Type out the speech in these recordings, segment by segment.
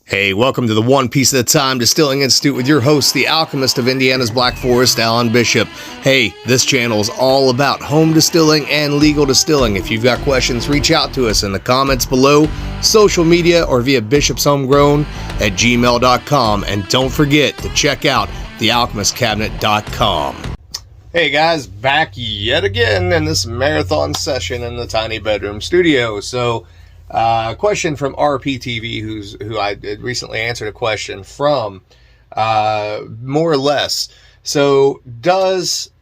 Hey, welcome to the One Piece at a Time Distilling Institute with your host, the alchemist of Indiana's Black Forest, Alan Bishop. Hey, this channel is all about home distilling and legal distilling. If you've got questions, reach out to us in the comments below, social media, or via bishopshomegrown@gmail.com. And don't forget to check out thealchemistcabinet.com. Hey guys, back yet again in this marathon session in the tiny bedroom studio. So, question from RPTV, who I recently answered a question from, more or less. So, does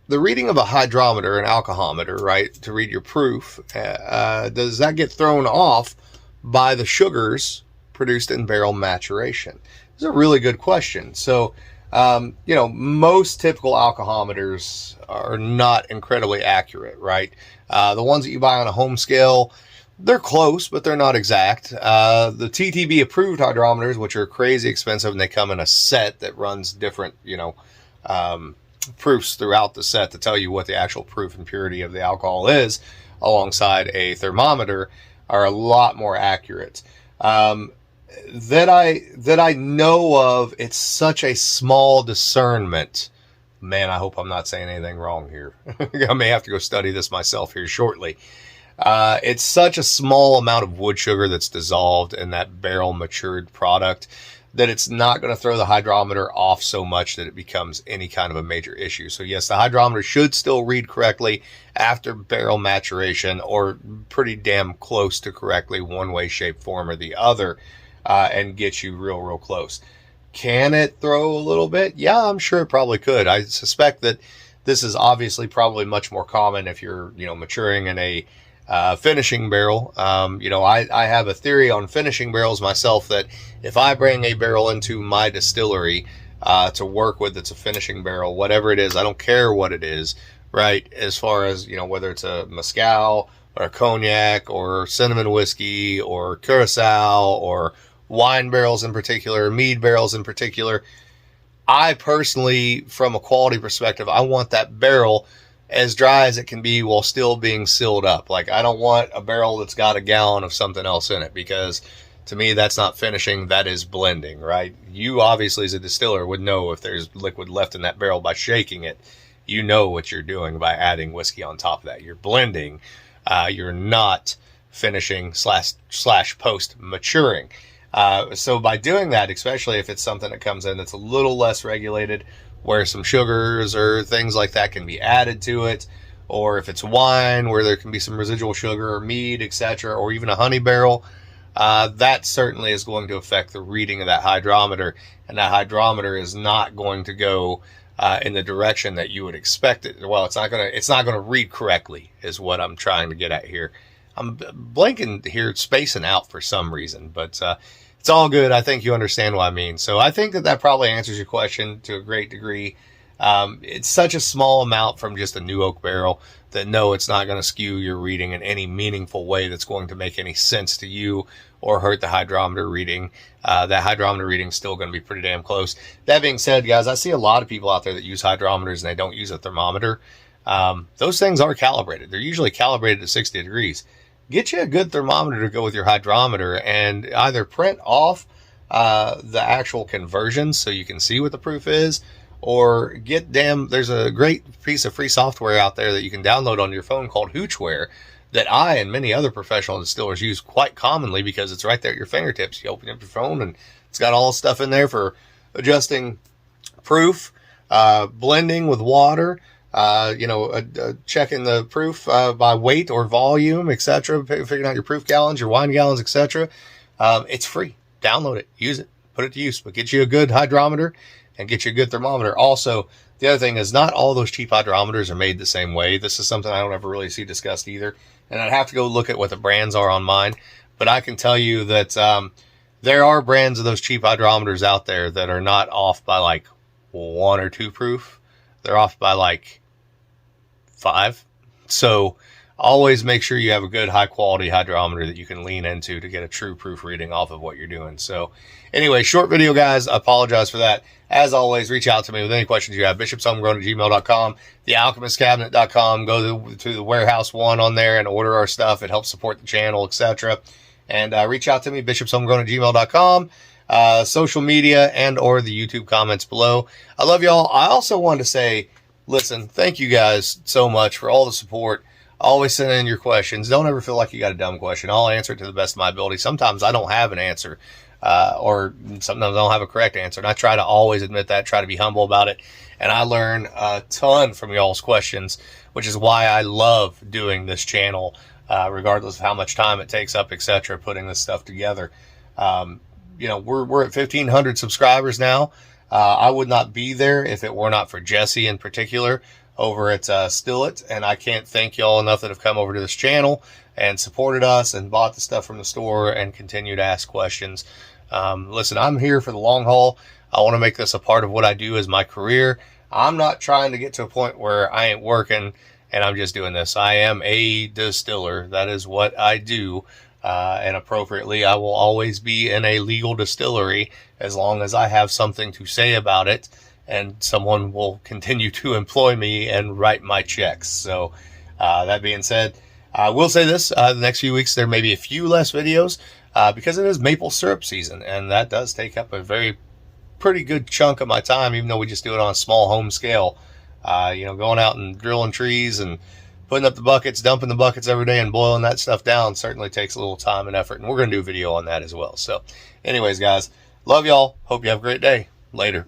the reading of a hydrometer, an alcohometer, right, to read your proof, does that get thrown off by the sugars produced in barrel maturation? It's a really good question. So, most typical alcohometers are not incredibly accurate, right? The ones that you buy on a home scale, they're close, but they're not exact. The TTB approved hydrometers, which are crazy expensive, and they come in a set that runs different, proofs throughout the set to tell you what the actual proof and purity of the alcohol is, alongside a thermometer, are a lot more accurate. That I know of, it's such a small discernment. Man, I hope I'm not saying anything wrong here. I may have to go study this myself here shortly. It's such a small amount of wood sugar that's dissolved in that barrel matured product that it's not going to throw the hydrometer off so much that it becomes any kind of a major issue. So yes, the hydrometer should still read correctly after barrel maturation, or pretty damn close to correctly, one way, shape, form, or the other, and get you real close. Can it throw a little bit? Yeah, I'm sure it probably could. I suspect that this is obviously probably much more common if you're, maturing in a finishing barrel. I have a theory on finishing barrels myself, that if I bring a barrel into my distillery to work with, it's a finishing barrel, whatever it is, I don't care what it is, right? As far as, whether it's a mezcal or a cognac or cinnamon whiskey or curacao or wine barrels in particular, mead barrels in particular, I personally, from a quality perspective, I want that barrel as dry as it can be while still being sealed up. Like, I don't want a barrel that's got a gallon of something else in it, because to me, that's not finishing, that is blending, right? You obviously, as a distiller, would know if there's liquid left in that barrel by shaking it. You know what you're doing by adding whiskey on top of that. You're blending. You're not finishing slash post maturing. So by doing that, especially if it's something that comes in that's a little less regulated, where some sugars or things like that can be added to it, or if it's wine where there can be some residual sugar, or mead, etc., or even a honey barrel, that certainly is going to affect the reading of that hydrometer, and that hydrometer is not going to go in the direction that you would expect it. Well, it's not gonna read correctly, is what I'm trying to get at here. I'm blanking here, spacing out for some reason, but it's all good. I think you understand what I mean. So I think that probably answers your question to a great degree. It's such a small amount from just a new oak barrel that no, it's not going to skew your reading in any meaningful way that's going to make any sense to you or hurt the hydrometer reading. That hydrometer reading is still going to be pretty damn close. That being said, guys, I see a lot of people out there that use hydrometers and they don't use a thermometer. Those things are calibrated. They're usually calibrated to 60 degrees. Get you a good thermometer to go with your hydrometer, and either print off the actual conversion so you can see what the proof is, or there's a great piece of free software out there that you can download on your phone called Hoochware, that I and many other professional distillers use quite commonly, because it's right there at your fingertips. You open up your phone and it's got all the stuff in there for adjusting proof, blending with water, checking the proof by weight or volume, etc., figuring out your proof gallons, your wine gallons, etc. It's free. Download it, use it, put it to use, but get you a good hydrometer and get you a good thermometer. Also, the other thing is, not all those cheap hydrometers are made the same way. This is something I don't ever really see discussed either, and I'd have to go look at what the brands are on mine, but I can tell you that there are brands of those cheap hydrometers out there that are not off by like 1 or 2 proof. They're off by like 5. So always make sure you have a good high quality hydrometer that you can lean into to get a true proof reading off of what you're doing. So anyway, short video, guys. I apologize for that. As always, reach out to me with any questions you have. bishopshomegrown@gmail.com, thealchemistcabinet.com. Go to the warehouse one on there and order our stuff. It helps support the channel, etc. And reach out to me, bishopshomegrown@gmail.com, social media, and or the YouTube comments below. I love y'all. I also wanted to say, listen, thank you guys so much for all the support. Always send in your questions. Don't ever feel like you got a dumb question. I'll answer it to the best of my ability. Sometimes I don't have an answer, or sometimes I don't have a correct answer. And I try to always admit that, try to be humble about it. And I learn a ton from y'all's questions, which is why I love doing this channel, regardless of how much time it takes up, etc., putting this stuff together. You know, we're at 1,500 subscribers now. I would not be there if it were not for Jesse in particular over at Still It, and I can't thank y'all enough that have come over to this channel and supported us and bought the stuff from the store and continue to ask questions. Listen, I'm here for the long haul. I want to make this a part of what I do as my career. I'm not trying to get to a point where I ain't working and I'm just doing this. I am a distiller. That is what I do. And appropriately, I will always be in a legal distillery as long as I have something to say about it, and someone will continue to employ me and write my checks. So that being said, I will say this, the next few weeks there may be a few less videos because it is maple syrup season, and that does take up a pretty good chunk of my time, even though we just do it on a small home scale. You know, going out and drilling trees and putting up the buckets, dumping the buckets every day and boiling that stuff down certainly takes a little time and effort, and we're going to do a video on that as well. So anyways, guys, love y'all. Hope you have a great day. Later.